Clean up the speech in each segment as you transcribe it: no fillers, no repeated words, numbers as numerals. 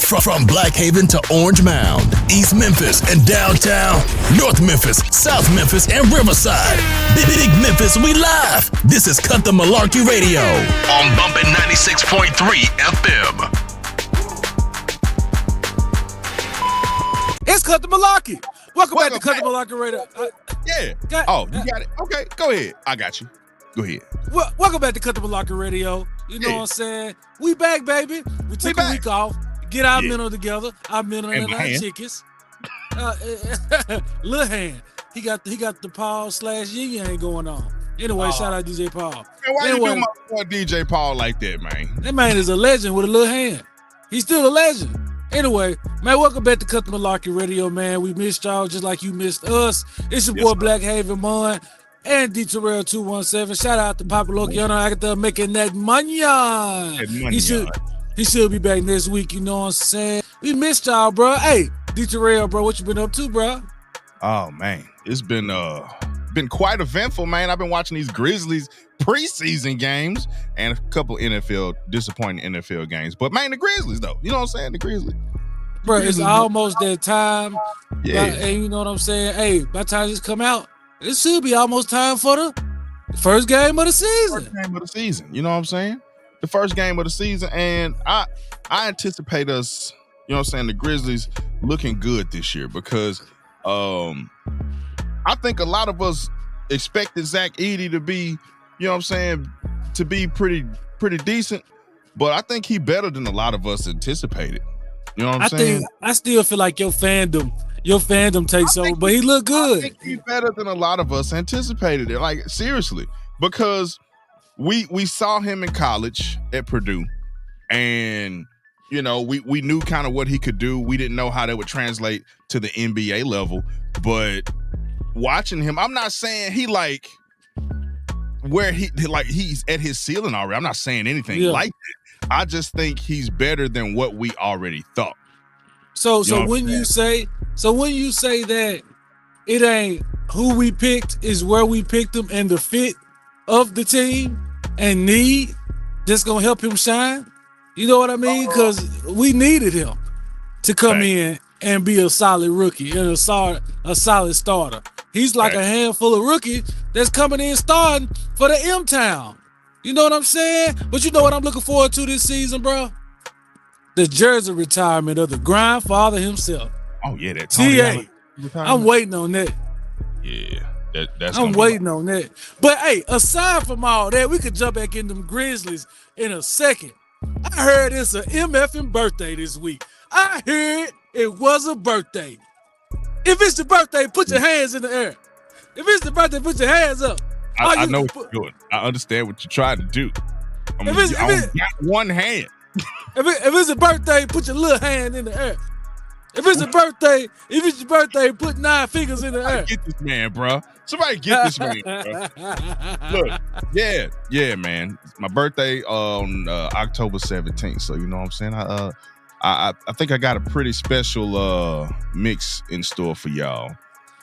From Blackhaven to Orange Mound, East Memphis and downtown, North Memphis, South Memphis, and Riverside. Big Memphis, we live. This is Cut the Malarkey Radio on Bumpin' 96.3 FM. It's Cut the Malarkey. Welcome back to Cut the Malarkey Radio. You got it. Okay, go ahead. I got you. Go ahead. Welcome back to Cut the Malarkey Radio. You know what I'm saying? We back, baby. We took a week off. Get our mental together. Our mental and our chickens. Lil Hand. He got the Paul / yin yang going on. Anyway, shout out DJ Paul. Man, why you do my boy DJ Paul like that, man? That man is a legend with a little hand. He's still a legend. Anyway, man, welcome back to Cut the Malarkey Radio, man. We missed y'all just like you missed us. It's your boy Blackhaven Mon and Dterrell217. Shout out to Papa Lokiano out there making that money. He should be back next week, you know what I'm saying? We missed y'all, bro. Hey, Dterrell, bro, what you been up to, bro? Oh, man. It's been quite eventful, man. I've been watching these Grizzlies preseason games and a couple disappointing NFL games. But, man, the Grizzlies, though. You know what I'm saying? The Grizzlies. Bro, it's almost that time. Yeah. And you know what I'm saying? Hey, by the time this come out, it should be almost time for the first game of the season. First game of the season. You know what I'm saying? The first game of the season, and I anticipate us, you know what I'm saying, the Grizzlies looking good this year because I think a lot of us expected Zach Edey to be, you know what I'm saying, to be pretty decent, but I think he better than a lot of us anticipated. You know what I'm saying? I still feel like your fandom takes over, but he look good. I think he better than a lot of us anticipated it. Like, seriously, because we saw him in college at Purdue, and you know we knew kind of what he could do. We didn't know how that would translate to the NBA level, but watching him, I'm not saying he like where he's at his ceiling already. I'm not saying anything like that. I just think he's better than what we already thought. So when you say that it ain't who we picked, is where we picked him and the fit of the team and need that's gonna help him shine. You know what I mean? Because we needed him to come in and be a solid rookie and a solid starter. He's like a handful of rookies that's coming in starting for the M-Town. You know what I'm saying? But you know what I'm looking forward to this season, bro? The jersey retirement of the grandfather himself. Oh yeah, that T.A. I'm waiting on that. Yeah. I'm waiting on that. But hey, aside from all that, we could jump back in them Grizzlies in a second. I heard it's an MFing birthday this week. I heard it was a birthday. If it's the birthday, put your hands in the air. If it's the birthday, put your hands up. I know what you're doing. I understand what you're trying to do. I got one hand. If it's a birthday, put your little hand in the air. If it's your birthday, put 9 fingers in the air. Get this man, bro. Somebody get this man, bro. Look, yeah, man. It's my birthday on October 17th. So you know what I'm saying? I think I got a pretty special mix in store for y'all.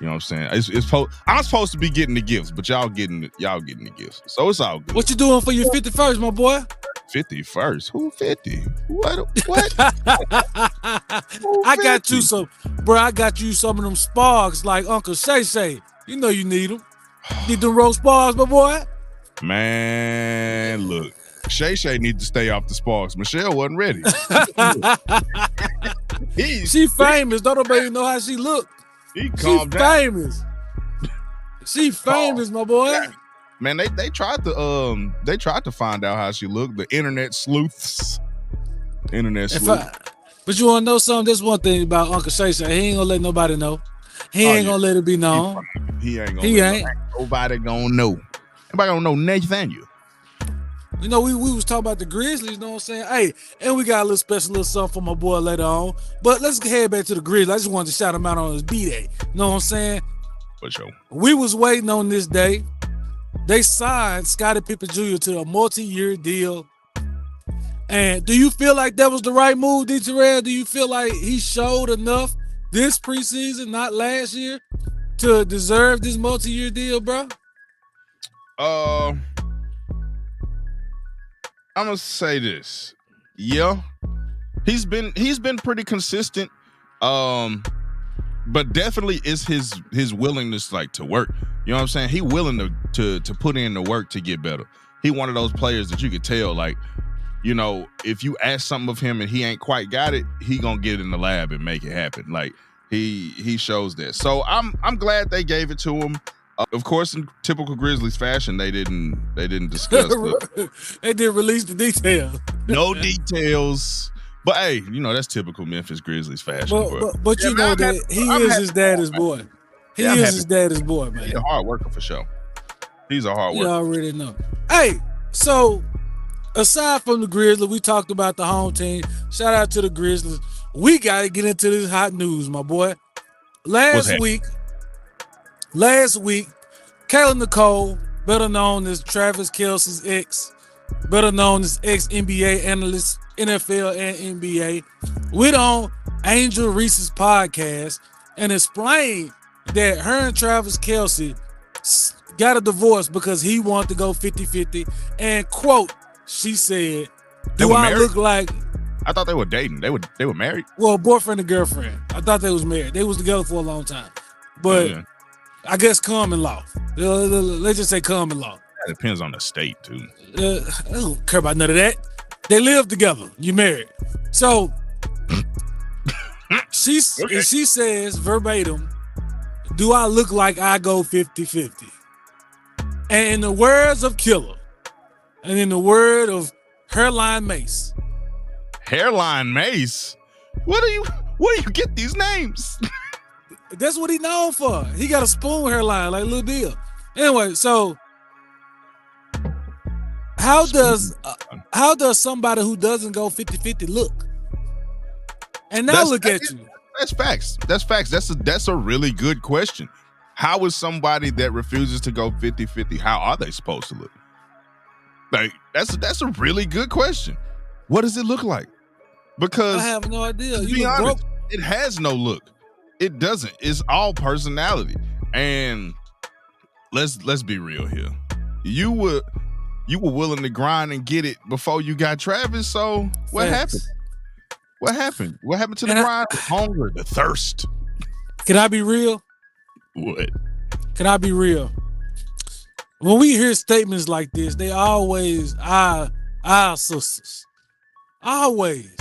You know what I'm saying? I'm supposed to be getting the gifts, but y'all getting the gifts. So it's all good. What you doing for your 51st, my boy? 51st? Who 50? What? I got you some, bro. I got you some of them sparks like Uncle Shay Shay. You know you need them. Need them roast sparks, my boy? Man, look. Shay Shay needs to stay off the sparks. Michelle wasn't ready. She famous. Don't nobody know how she look. She famous. She famous, my boy. Man, they tried to find out how she looked. The internet sleuths. But you wanna know something? There's one thing about Uncle Shay Shay. He ain't gonna let nobody know. He ain't gonna let it be known. He ain't. Nobody gonna know. Nobody gonna know Nathaniel. You know, we was talking about the Grizzlies, you know what I'm saying? Hey, and we got a little something for my boy later on. But let's head back to the Grizzlies. I just wanted to shout him out on his B-Day. You know what I'm saying? For sure. We was waiting on this day. They signed Scottie Pippen Jr. to a multi-year deal. And do you feel like that was the right move, Dterrell? Do you feel like he showed enough this preseason, not last year, to deserve this multi-year deal, bro? I'm gonna say this. Yeah, He's been pretty consistent. But definitely is his willingness like to work. You know what I'm saying? He willing to put in the work to get better. He one of those players that you could tell, like, you know, if you ask something of him and he ain't quite got it, he gonna get in the lab and make it happen. Like he shows that. So I'm glad they gave it to him. Of course, in typical Grizzlies fashion, they didn't discuss. They didn't release the details. No details. But hey, you know, that's typical Memphis Grizzlies fashion. But you know that he is his daddy's boy. He is his daddy's boy, man. He's a hard worker for sure. He's a hard worker. You already know. Hey, so aside from the Grizzlies, we talked about the home team. Shout out to the Grizzlies. We got to get into this hot news, my boy. Last week, Kayla Nicole, better known as Travis Kelce's ex, better known as ex-NBA analyst, NFL and NBA, went on Angel Reese's podcast and explained that her and Travis Kelce got a divorce because he wanted to go 50-50. And quote, she said, "Do I look like?" I thought they were dating. They were married. Well, boyfriend and girlfriend. I thought they was married. They was together for a long time, but I guess common law. Let's just say common law. That depends on the state too. I don't care about none of that. They live together. You married. So she says verbatim, "Do I look like I go 50-50? And in the words of Killer, and in the word of Hairline Mace. Hairline Mace? Where do you get these names? That's what he known for. He got a spoon hairline like Lil Deal. Anyway, so how does somebody who doesn't go 50-50 look? And now look at you. That's facts. That's a really good question. How is somebody that refuses to go 50-50, how are they supposed to look? Like that's a really good question. What does it look like? Because I have no idea. To be honest, it has no look. It doesn't. It's all personality. And let's be real here. You were willing to grind and get it before you got Travis. So what happened? What happened? What happened to the grind? The hunger, the thirst. Can I be real? What? Can I be real? When we hear statements like this, they always our sisters. Always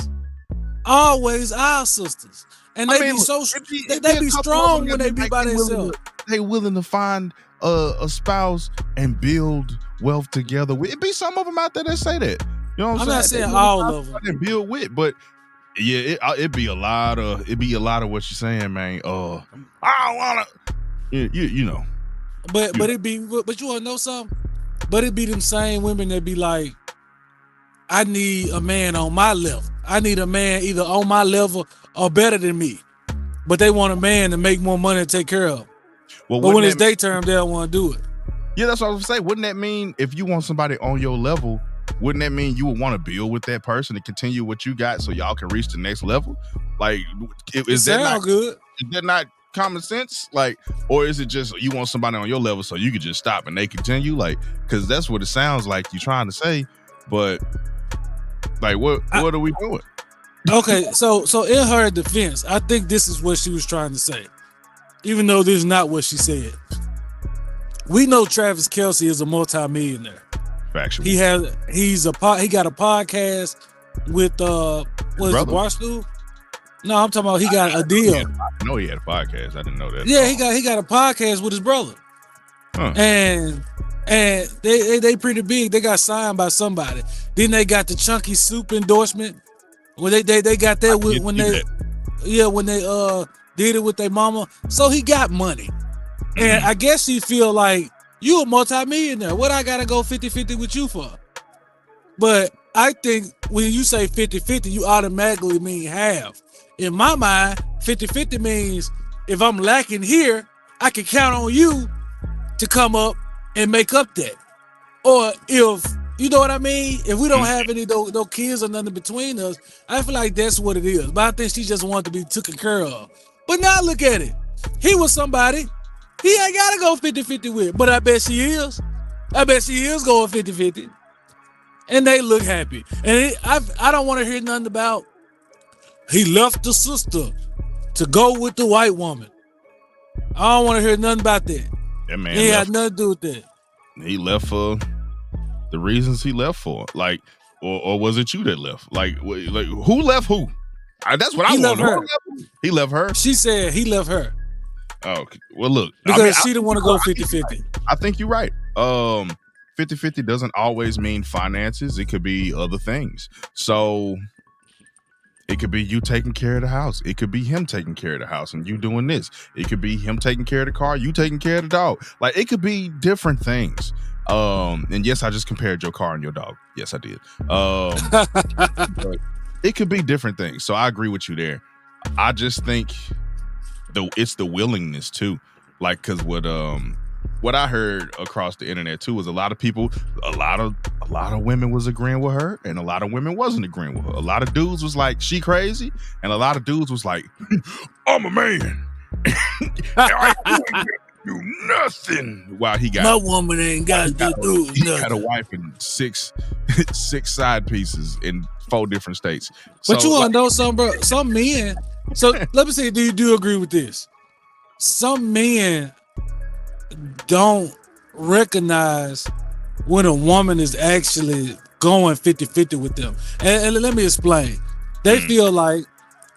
our sisters. And they be strong when they be by themselves. They willing to find a spouse and build wealth together. It be some of them out there that say that. You know what I'm saying? I'm not saying all of them. And build with, but yeah, it be a lot of what you're saying, man. I don't wanna, you know. But you wanna know something? But it be them same women that be like, I need a man on my level. I need a man either on my level or better than me. But they want a man to make more money and take care of. Well, but when it's day term, they don't want to do it. Yeah, that's what I was saying. Wouldn't that mean if you want somebody on your level, wouldn't that mean you would want to build with that person to continue what you got so y'all can reach the next level? Like, is that not good? Is that not common sense? Like, or is it just you want somebody on your level so you could just stop and they continue? Like, because that's what it sounds like you're trying to say. But like, what are we doing? Okay, so in her defense, I think this is what she was trying to say, even though this is not what she said. We know Travis Kelce is a multi-millionaire. Factual. He got a podcast with what is it, Barstool? No, I'm talking about he got a deal. I know he had a podcast. I didn't know that. Yeah, he got a podcast with his brother. Huh. And they pretty big. They got signed by somebody. Then they got the Chunky Soup endorsement. When they got that when they did it with their mama. So he got money. And I guess she feel like you a multi-millionaire. What I gotta go 50-50 with you for? But I think when you say 50-50, you automatically mean half. In my mind, 50-50 means if I'm lacking here, I can count on you to come up and make up that. Or if, you know what I mean? If we don't have any no kids or nothing between us, I feel like that's what it is. But I think she just wanted to be taken care of. But now look at it. He was somebody he ain't got to go 50-50 with. But I bet she is. I bet she is going 50-50. And they look happy. And I don't want to hear nothing about he left the sister to go with the white woman. I don't want to hear nothing about that. That man he had nothing to do with that. He left for the reasons he left for. Like, or was it you that left? Like who left who? That's what I want to know. He left her. She said he left her. Oh, well, look. Because she didn't want to go 50-50. I think you're right. 50-50 doesn't always mean finances. It could be other things. So it could be you taking care of the house. It could be him taking care of the house and you doing this. It could be him taking care of the car, you taking care of the dog. Like, it could be different things. And yes, I just compared your car and your dog. Yes, I did. But it could be different things. So I agree with you there. I just think it's the willingness too. Like, cause what I heard across the internet too was a lot of women was agreeing with her and a lot of women wasn't agreeing with her. A lot of dudes was like, she crazy, and a lot of dudes was like, I'm a man. I ain't do nothing. While he got my woman ain't got to do nothing. He got a wife and six side pieces in 4 different states. But you want to know something, bro? Some men. So let me say, do you agree with this? Some men don't recognize when a woman is actually going 50-50 with them. And let me explain. They feel like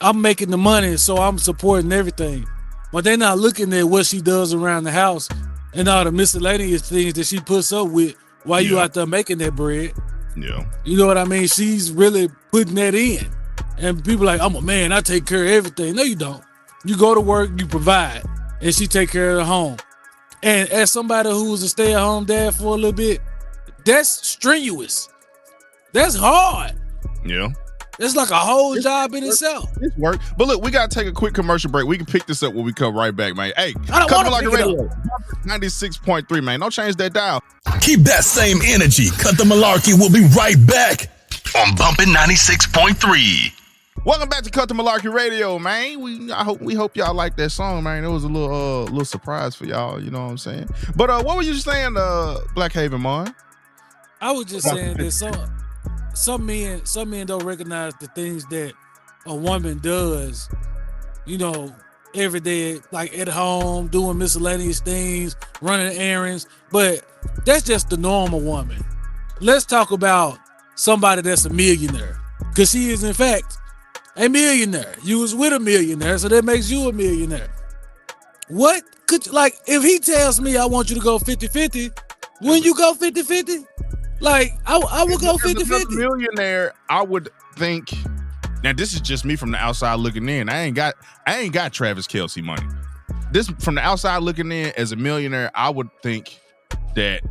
I'm making the money, so I'm supporting everything. But they're not looking at what she does around the house and all the miscellaneous things that she puts up with while you out there making that bread. Yeah. You know what I mean? She's really putting that in. And people like, I'm a man, I take care of everything. No, you don't. You go to work, you provide, and she take care of the home. And as somebody who's a stay-at-home dad for a little bit, that's strenuous. That's hard. Yeah. It's like a whole job in itself. It's work. But look, we got to take a quick commercial break. We can pick this up when we come right back, man. Hey, I don't want to pick it up. 96.3, man. Don't change that dial. Keep that same energy. Cut the Malarkey. We'll be right back on Bumpin' 96.3. Welcome back to Cut the Malarkey Radio, man. We hope y'all like that song, man. It was a little surprise for y'all, you know what I'm saying? But what were you saying, Blackhaven Mon? I was just saying that some men don't recognize the things that a woman does, you know, every day, like at home, doing miscellaneous things, running errands. But that's just the normal woman. Let's talk about somebody that's a millionaire, because she is, in fact, a millionaire. You was with a millionaire, so that makes you a millionaire. What could, like, if he tells me I want you to go 50-50, wouldn't you go 50-50? Like, I would go 50-50. Millionaire, I would think. Now, this is just me from the outside looking in. I ain't got Travis Kelce money. This from the outside looking in, as a millionaire, I would think that,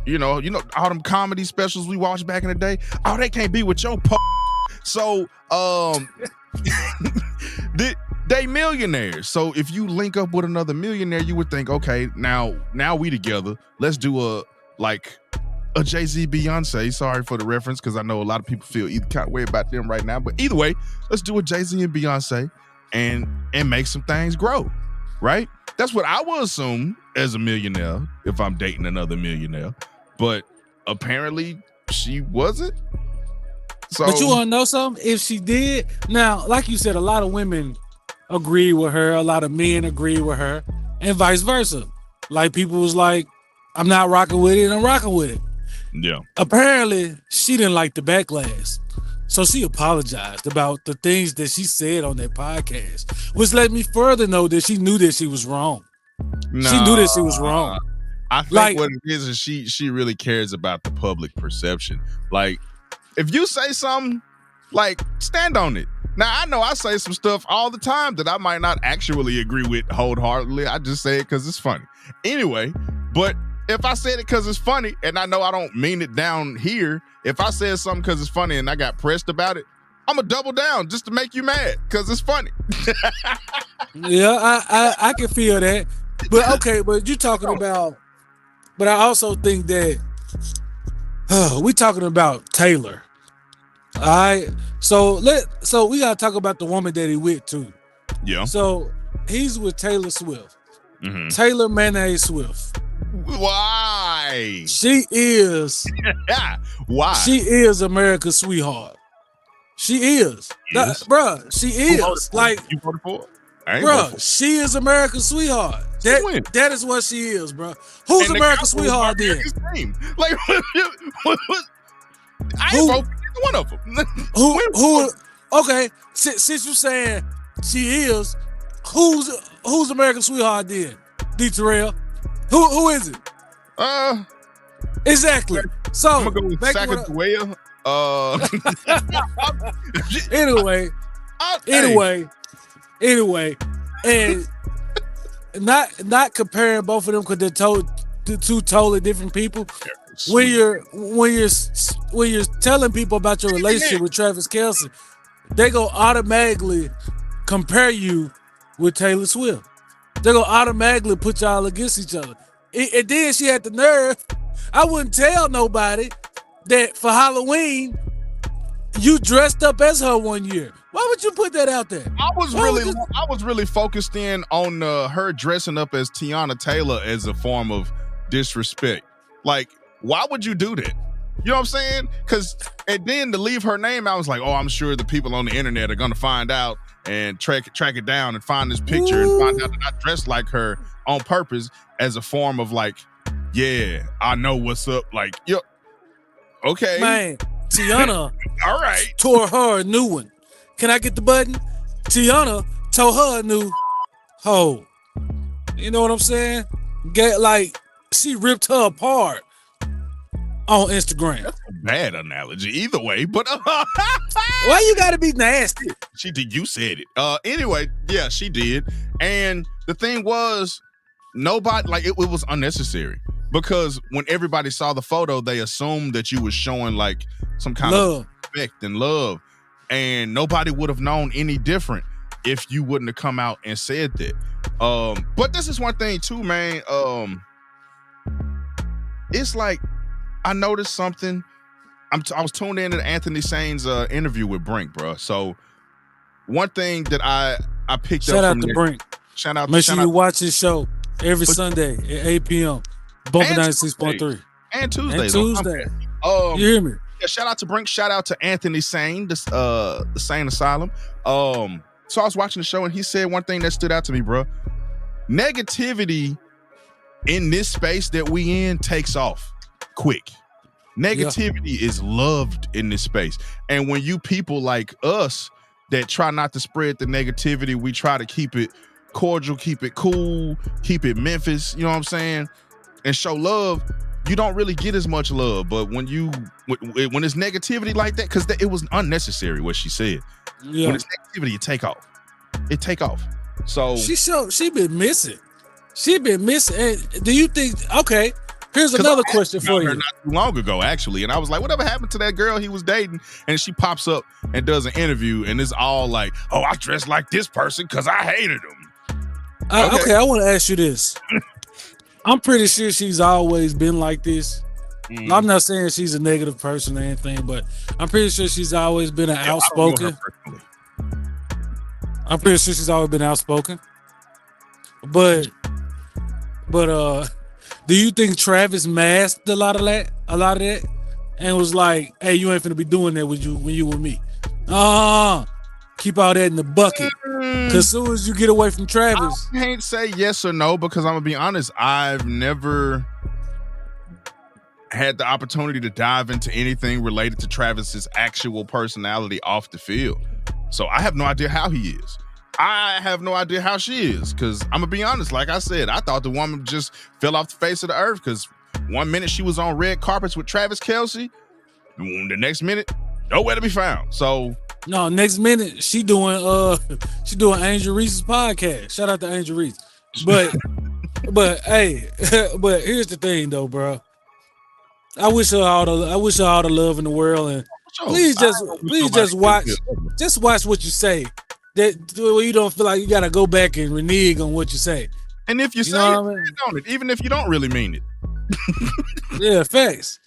you know, all them comedy specials we watched back in the day. Oh, they can't be with your So, they millionaires. So if you link up with another millionaire, you would think, okay, now we together. Let's do a Jay-Z Beyonce. Sorry for the reference, because I know a lot of people feel either kind of way about them right now. But either way, let's do a Jay-Z and Beyonce and make some things grow, right? That's what I would assume as a millionaire if I'm dating another millionaire. But apparently she wasn't. So, but you want to know something? If she did, now, like you said, a lot of women agree with her, a lot of men agree with her, and vice versa. Like, people was like, I'm not rocking with it, and I'm rocking with it. Yeah. Apparently, she didn't like the backlash. So she apologized about the things that she said on that podcast, which let me further know that she knew that she was wrong. She knew that she was wrong. I think what it is she really cares about the public perception. Like, if you say something, like, stand on it. Now, I know I say some stuff all the time that I might not actually agree with wholeheartedly. I just say it because it's funny. Anyway, but if I said it because it's funny and I know I don't mean it down here, if I said something because it's funny and I got pressed about it, I'm going to double down just to make you mad because it's funny. Yeah, I can feel that. But okay, but you're talking about, but I also think that we talking about Taylor. All right. So we gotta talk about the woman that he with too. Yeah. So he's with Taylor Swift. Mm-hmm. Taylor Mayonnaise Swift. Why? She is. Why? She is America's sweetheart. She is. Bruh, she is. Like, you voted for? Bruh, she is America's sweetheart. That is what she is, bruh. Who's America's sweetheart then? Like, I ain't vote for either one of them. Who? Okay, since you saying she is, who's America's sweetheart then? Dterrell. Who is it? Exactly. So I'm gonna go with Sacagawea. Anyway, and not comparing both of them because they're two totally different people. When you're telling people about your relationship with Travis Kelce, they go automatically compare you with Taylor Swift. They're gonna automatically put y'all against each other. And then she had the nerve. I wouldn't tell nobody that for Halloween you dressed up as her one year. Why would you put that out there? I was really focused in on her dressing up as Tiana Taylor as a form of disrespect. Like, why would you do that? You know what I'm saying? And then to leave her name, I was like, oh, I'm sure the people on the internet are gonna find out and track it down and find this picture and find out that I dressed like her on purpose as a form of like, yeah, I know what's up. Like, yo, okay, man. Tiana, all right, tore her a new one. Can I get the button? Tiana tore her a new hoe. You know what I'm saying? Like, she ripped her apart on Instagram. That's a bad analogy either way, but why you gotta be nasty? She did. You said it. Anyway, yeah, she did. And the thing was, nobody, like, it was unnecessary because when everybody saw the photo, they assumed that you was showing like some kind of respect and love, and nobody would have known any different if you wouldn't have come out and said that. But this is one thing too, man. It's like, I noticed something. I was tuned in to Anthony Sain's interview with Brink, bro. So one thing that I picked up from Brink. Make sure you watch his show every Sunday at 8 p.m. Bumping 96.3. And Tuesday. You hear me? Yeah, shout out to Brink. Shout out to Anthony Sain, the Sain Asylum. So I was watching the show and he said one thing that stood out to me, bro. Negativity in this space that we in takes off quick. Negativity is loved in this space. And when you people like us that try not to spread the negativity, we try to keep it cordial, keep it cool, keep it Memphis, you know what I'm saying? And show love, you don't really get as much love. But when it's negativity like that, because it was unnecessary what she said. Yeah. When it's negativity, it take off. So she been missing. And do you think, okay, here's another question for you. Not too long ago, actually, and I was like, whatever happened to that girl he was dating? And she pops up and does an interview, and it's all like, oh, I dressed like this person because I hated him. Okay, I want to ask you this. I'm pretty sure she's always been like this. I'm not saying she's a negative person or anything, but I'm pretty sure she's always been outspoken. I'm pretty sure she's always been outspoken. But do you think Travis masked a lot of that, and was like, "Hey, you ain't finna be doing that when you with me. Keep all that in the bucket." Because as soon as you get away from Travis, I can't say yes or no because I'm gonna be honest. I've never had the opportunity to dive into anything related to Travis's actual personality off the field, so I have no idea how he is. I have no idea how she is because I'm gonna be honest. Like I said, I thought the woman just fell off the face of the earth because one minute she was on red carpets with Travis Kelce, the next minute nowhere to be found. So no, next minute she doing Angel Reese's podcast. Shout out to Angel Reese. But hey, but here's the thing though, bro. I wish her all the love in the world, and please just watch what you say. That you don't feel like you gotta go back and renege on what you say. And if you say it, I mean? Even if you don't really mean it. Yeah, facts.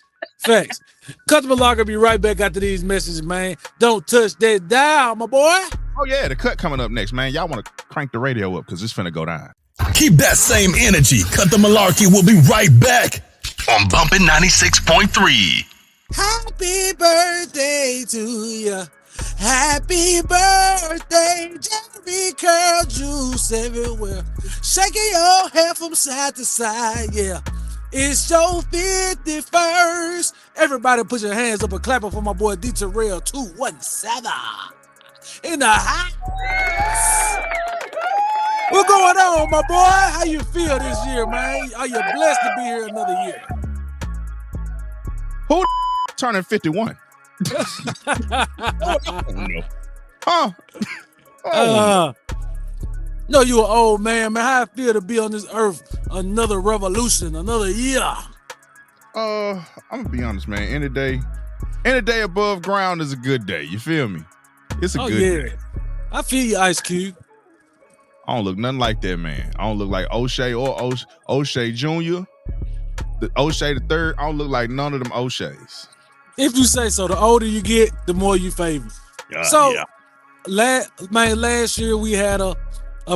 Customer Locker be right back after these messages, man. Don't touch that dial, my boy. Oh yeah, the cut coming up next, man. Y'all want to crank the radio up because it's finna go down. Keep that same energy. Cut the Malarkey. We'll be right back on Bumpin' 96.3. Happy birthday to you. Happy birthday, Jerry Curl Juice everywhere. Shaking your hair from side to side, yeah. It's your 51st. Everybody put your hands up and clap it for my boy Dterrell217 in the house. What's going on, my boy? How you feel this year, man? Are you blessed to be here another year? Who turning 51? Huh? No, you an old man, How I feel to be on this earth, another revolution, another year. I'm gonna be honest, man. Any day above ground is a good day. You feel me? It's a good day. I feel you, Ice Cube. I don't look nothing like that, man. I don't look like O'Shea or O'Shea Jr. The O'Shea the third. I don't look like none of them O'Sheas. If you say so, the older you get, the more you favor. Last year we had a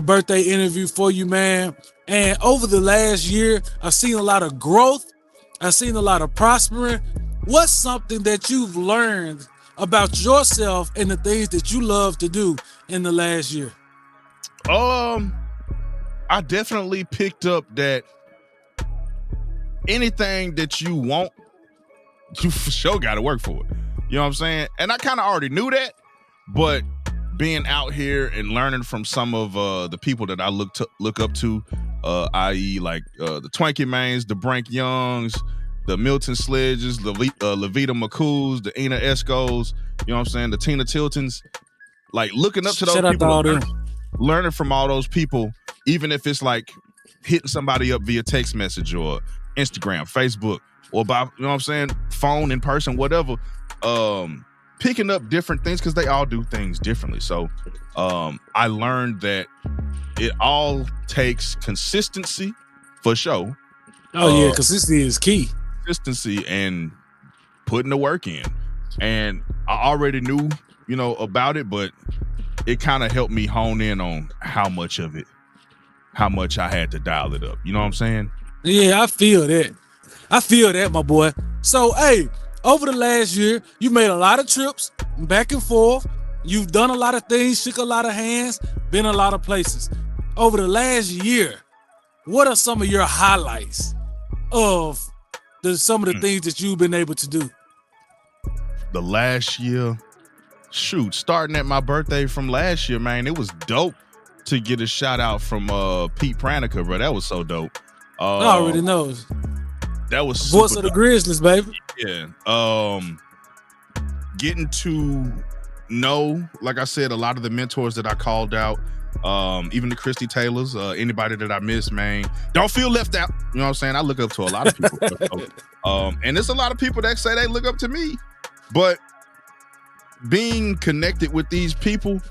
birthday interview for you, man. And over the last year, I've seen a lot of growth. I've seen a lot of prospering. What's something that you've learned about yourself and the things that you love to do in the last year? I definitely picked up that anything that you want, you for sure got to work for it. You know what I'm saying? And I kind of already knew that, but being out here and learning from some of the people that I look up to, i.e. like the Twanky Mains, the Brank Youngs, the Milton Sledges, the Levita McCoos, the Ina Escos, you know what I'm saying, the Tina Tiltons, like looking up to those people, learning from all those people, even if it's like hitting somebody up via text message or Instagram, Facebook, or by, you know what I'm saying, phone, in person, whatever, picking up different things because they all do things differently. So I learned that it all takes consistency for sure. Oh yeah, consistency is key. Consistency and putting the work in. And I already knew, you know, about it, but it kind of helped me hone in on how much I had to dial it up. You know what I'm saying? Yeah, I feel that, my boy. So, hey, over the last year, you made a lot of trips back and forth. You've done a lot of things, shook a lot of hands, been a lot of places. Over the last year, what are some of your highlights of some of the things that you've been able to do? The last year, shoot, starting at my birthday from last year, man, it was dope to get a shout out from Pete Pranica, bro. That was so dope. I already know. That was voice of the Grizzlies, baby. Yeah. Getting to know, like I said, a lot of the mentors that I called out, even the Christy Taylors, anybody that I missed, man, don't feel left out. You know what I'm saying? I look up to a lot of people. And there's a lot of people that say they look up to me, but being connected with these people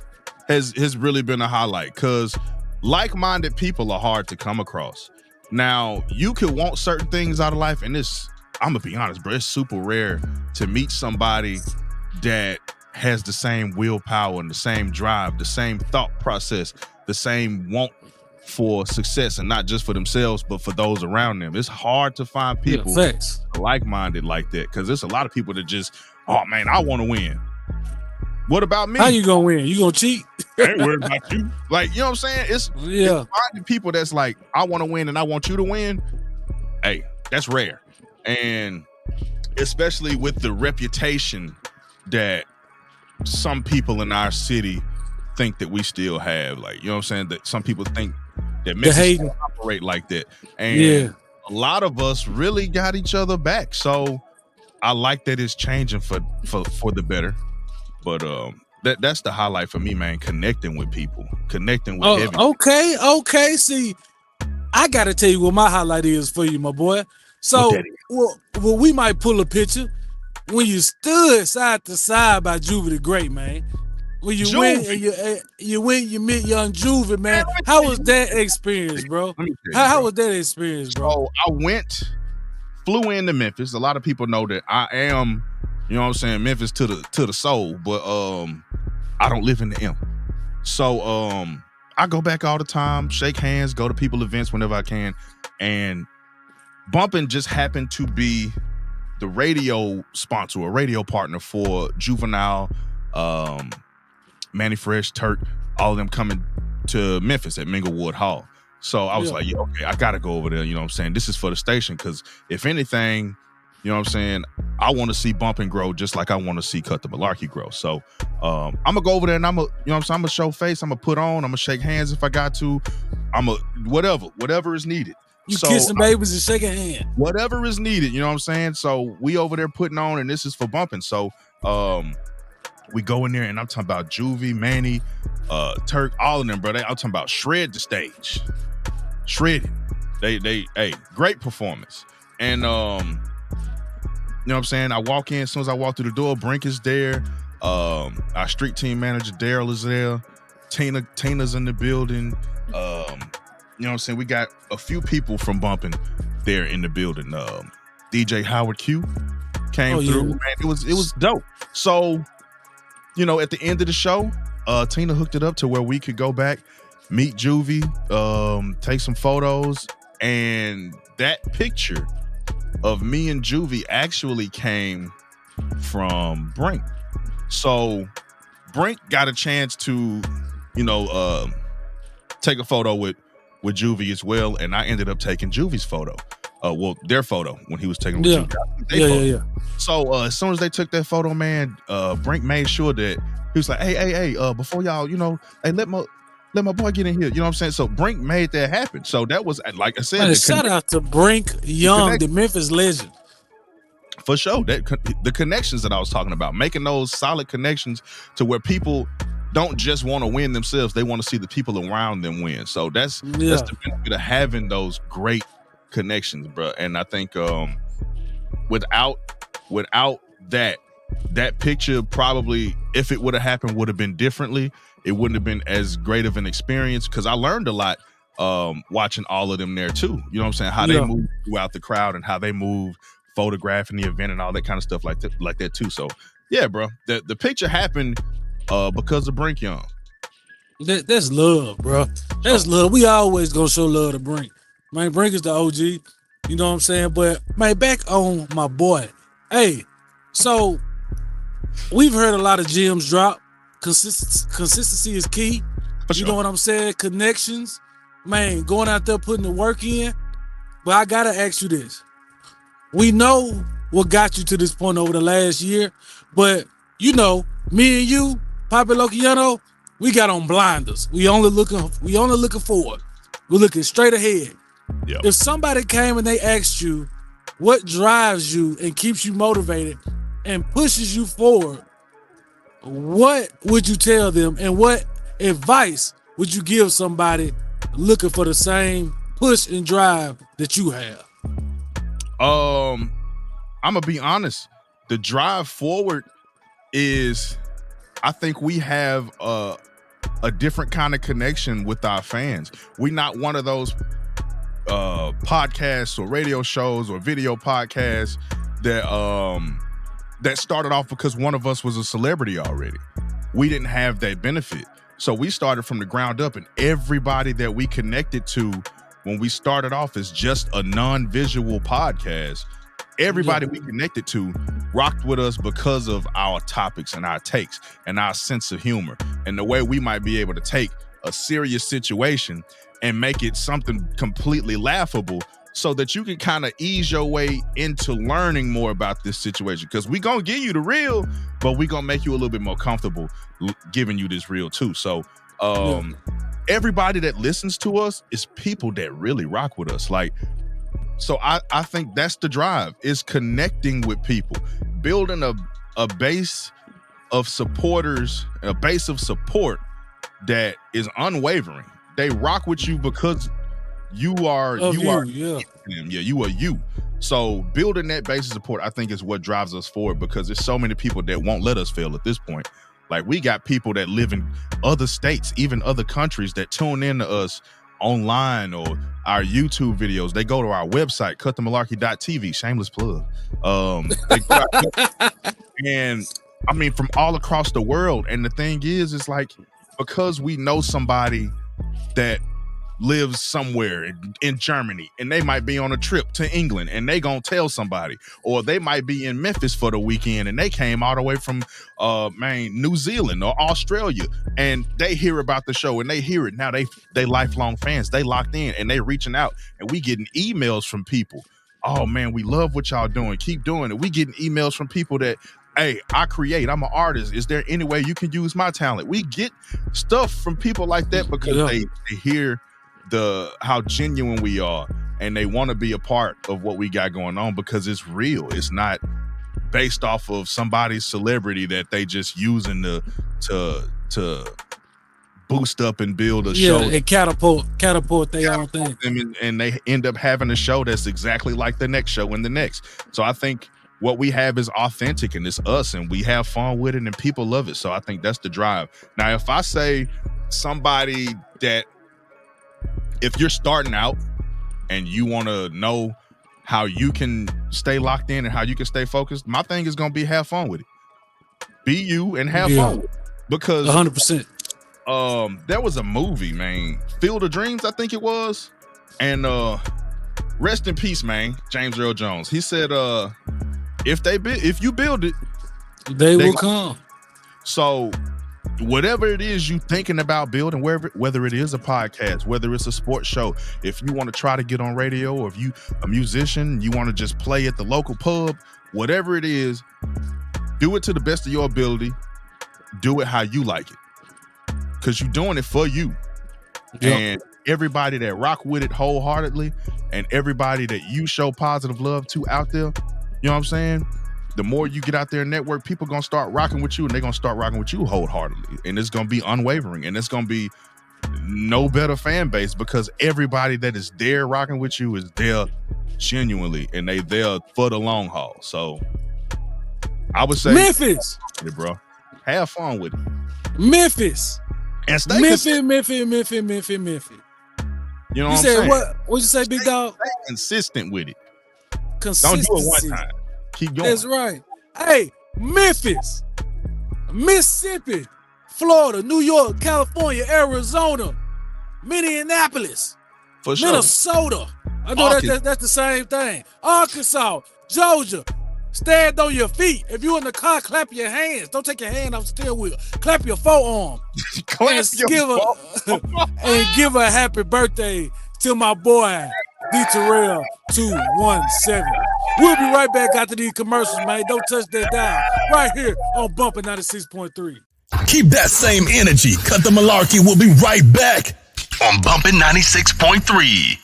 has really been a highlight, because like-minded people are hard to come across. Now, you could want certain things out of life, and I'm gonna be honest, bro, it's super rare to meet somebody that has the same willpower and the same drive, the same thought process, the same want for success, and not just for themselves, but for those around them. It's hard to find people like-minded like that, because there's a lot of people that just, oh man, I want to win. What about me? How you gonna win? You gonna cheat? I ain't worried about you. Like, you know what I'm saying? It's finding people that's like, I want to win and I want you to win. Hey, that's rare. And especially with the reputation that some people in our city think that we still have. Like, you know what I'm saying? That some people think that Memphis don't operate like that. And a lot of us really got each other back. So I like that it's changing for the better. But that's the highlight for me, man. Connecting with people, connecting with Okay. See, I gotta tell you what my highlight is for you, my boy. So, well, we might pull a picture when you stood side to side by Juvie the Great, man. When you went and you met young Juvie, man. How was that experience, bro? How was that experience, bro? So I flew into Memphis. A lot of people know that I am, you know what I'm saying, Memphis to the soul, but I don't live in the M. So I go back all the time, shake hands, go to people events whenever I can, and Bumpin' just happened to be the radio sponsor, a radio partner for Juvenile, Manny Fresh, Turk, all of them coming to Memphis at Minglewood Hall. So I was like, yeah, okay, I gotta go over there. You know what I'm saying? This is for the station, because if anything, you know what I'm saying, I want to see Bump and grow just like I want to see Cut the Malarkey grow. So I'm gonna go over there and I'm gonna show face, I'm gonna put on, I'm gonna shake hands if I got to. I'm a whatever is needed. You kissing babies and shaking hands. Whatever is needed, you know what I'm saying? So we over there putting on, and this is for bumping. So we go in there, and I'm talking about Juvie, Manny, Turk, all of them, bro. I'm talking about shred the stage. Shredded. They great performance. And you know what I'm saying? I walk in, as soon as I walk through the door, Brink is there. Our street team manager, Daryl, is there. Tina's in the building. You know what I'm saying? We got a few people from Bumping there in the building. DJ Howard Q came through. Man, it was dope. So, you know, at the end of the show, Tina hooked it up to where we could go back, meet Juvie, take some photos, and that picture of me and Juvie actually came from Brink. So Brink got a chance to, you know, take a photo with Juvie as well, and I ended up taking Juvie's photo. Their photo when he was taking with Juvie. Yeah. So as soon as they took that photo, man, Brink made sure that he was like, hey, before y'all, you know, hey, let my boy get in here. You know what I'm saying? So Brink made that happen. So that was, like I said, man, shout out to Brink Young, the Memphis legend. For sure. The connections that I was talking about, making those solid connections to where people don't just want to win themselves, they want to see the people around them win. So that's the benefit of having those great connections, bro. And I think without that picture, probably, if it would have happened, would have been differently. It wouldn't have been as great of an experience, because I learned a lot watching all of them there too. You know what I'm saying? How they move throughout the crowd and how they move photographing the event and all that kind of stuff like that too. So yeah, bro, the picture happened because of Brink Young. That's love, bro. That's love. We always gonna show love to Brink. Man, Brink is the OG. You know what I'm saying? But man, back on my boy. Hey, so we've heard a lot of gems drop. Consistency is key. You know what I'm saying? Connections. Man, going out there putting the work in. But I gotta ask you this. We know what got you to this point over the last year, but you know, me and you, Papi Lokiano, we got on blinders. We only looking forward. We're looking straight ahead. Yep. If somebody came and they asked you what drives you and keeps you motivated and pushes you forward, what would you tell them, and what advice would you give somebody looking for the same push and drive that you have? I'm gonna be honest. The drive forward is, I think we have a different kind of connection with our fans. We're not one of those podcasts or radio shows or video podcasts that started off because one of us was a celebrity already. We didn't have that benefit. So we started from the ground up, and everybody that we connected to when we started off as just a non-visual podcast, everybody we connected to rocked with us because of our topics and our takes and our sense of humor and the way we might be able to take a serious situation and make it something completely laughable, so that you can kind of ease your way into learning more about this situation. Because we gonna give you the real, but we gonna make you a little bit more comfortable giving you this real too. So everybody that listens to us is people that really rock with us. Like, so I think that's the drive, is connecting with people, building a base of supporters, a base of support that is unwavering. They rock with you because you are you. So building that base of support, I think, is what drives us forward, because there's so many people that won't let us fail at this point. Like, we got people that live in other states, even other countries, that tune in to us online or our YouTube videos. They go to our website, cutthemalarkey.tv, shameless plug. And I mean, from all across the world. And the thing is like, because we know somebody that lives somewhere in Germany, and they might be on a trip to England, and they gonna tell somebody, or they might be in Memphis for the weekend, and they came all the way from New Zealand or Australia, and they hear about the show, and they hear it now. They lifelong fans. They locked in, and they reaching out, and we getting emails from people. Oh man, we love what y'all doing. Keep doing it. We getting emails from people that, hey, I'm an artist. Is there any way you can use my talent? We get stuff from people like that because they hear how genuine we are, and they want to be a part of what we got going on because it's real. It's not based off of somebody's celebrity that they just using to boost up and build a show. Yeah, and catapult their own thing. And they end up having a show that's exactly like the next show and the next. So I think what we have is authentic, and it's us, and we have fun with it, and people love it. So I think that's the drive. Now, if I say somebody that, if you're starting out and you want to know how you can stay locked in and how you can stay focused, my thing is going to be have fun with it. Be you and have fun with it. Because 100%. There was a movie, man, Field of Dreams, I think it was. And rest in peace, man, James Earl Jones. He said, if you build it, they will come. So whatever it is you thinking about building, whether it is a podcast, whether it's a sports show, if you want to try to get on radio, or if you a musician, you want to just play at the local pub, whatever it is, do it to the best of your ability. Do it how you like it, because you're doing it for you. Yep. And everybody that rock with it wholeheartedly, and everybody that you show positive love to out there, you know what I'm saying? The more you get out there and network, people going to start rocking with you, and they're going to start rocking with you wholeheartedly. And it's going to be unwavering, and it's going to be no better fan base, because everybody that is there rocking with you is there genuinely, and they there for the long haul. So I would say Memphis, bro, have fun with it. Memphis. And stay Memphis. You know you what said I'm saying? What'd you say, big dog? Stay consistent with it. Consistency. Don't do it one time. Keep going. That's right. Hey, Memphis, Mississippi, Florida, New York, California, Arizona, Minneapolis, For sure. Minnesota. I know that's the same thing. Arkansas, Georgia. Stand on your feet. If you're in the car, clap your hands. Don't take your hand off the steering wheel. Clap your forearm. And give a happy birthday to my boy, Dterrell217. We'll be right back after these commercials, man. Don't touch that dial. Right here on Bumpin' 96.3. Keep that same energy. Cut the Malarkey. We'll be right back on Bumpin' 96.3.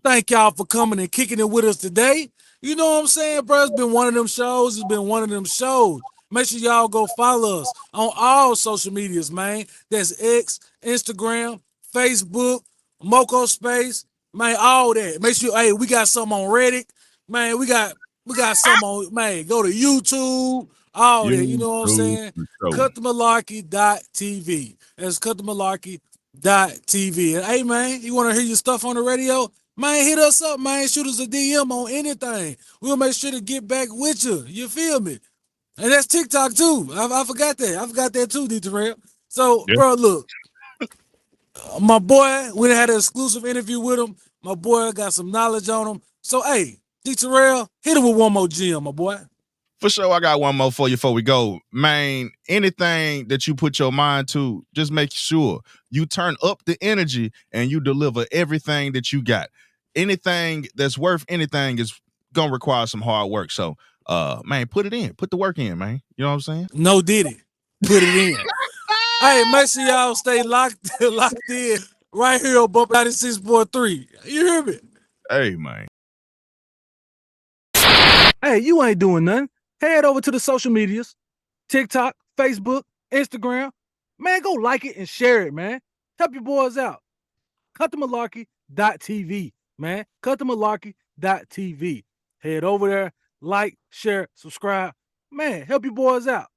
Thank y'all for coming and kicking it with us today. You know what I'm saying, bro? It's been one of them shows. Make sure y'all go follow us on all social medias, man. That's X, Instagram, Facebook, Moco Space, man, all that. Make sure, hey, we got something on Reddit. Man, we got something on, man, go to YouTube, all that. You know what I'm saying? CutTheMalarkey.tv. That's CutTheMalarkey.tv. And hey, man, you want to hear your stuff on the radio? Man, hit us up, man. Shoot us a DM on anything. We'll make sure to get back with you. You feel me? And that's TikTok too. I forgot that. I forgot that too, D-Terrell. So, bro, look. My boy, we had an exclusive interview with him. My boy got some knowledge on him. So, hey, D-Terrell, hit him with one more gem, my boy. For sure, I got one more for you before we go. Man, anything that you put your mind to, just make sure you turn up the energy and you deliver everything that you got. Anything that's worth anything is going to require some hard work. So, man, put it in. Put the work in, man. You know what I'm saying? No diddy. Put it in. Hey, make sure y'all stay locked in right here on Bump 96.3. You hear me? Hey, man. Hey, you ain't doing nothing. Head over to the social medias, TikTok, Facebook, Instagram. Man, go like it and share it, man. Help your boys out. CutTheMalarkey.tv, man. CutTheMalarkey.tv. Head over there, like, share, subscribe. Man, help your boys out.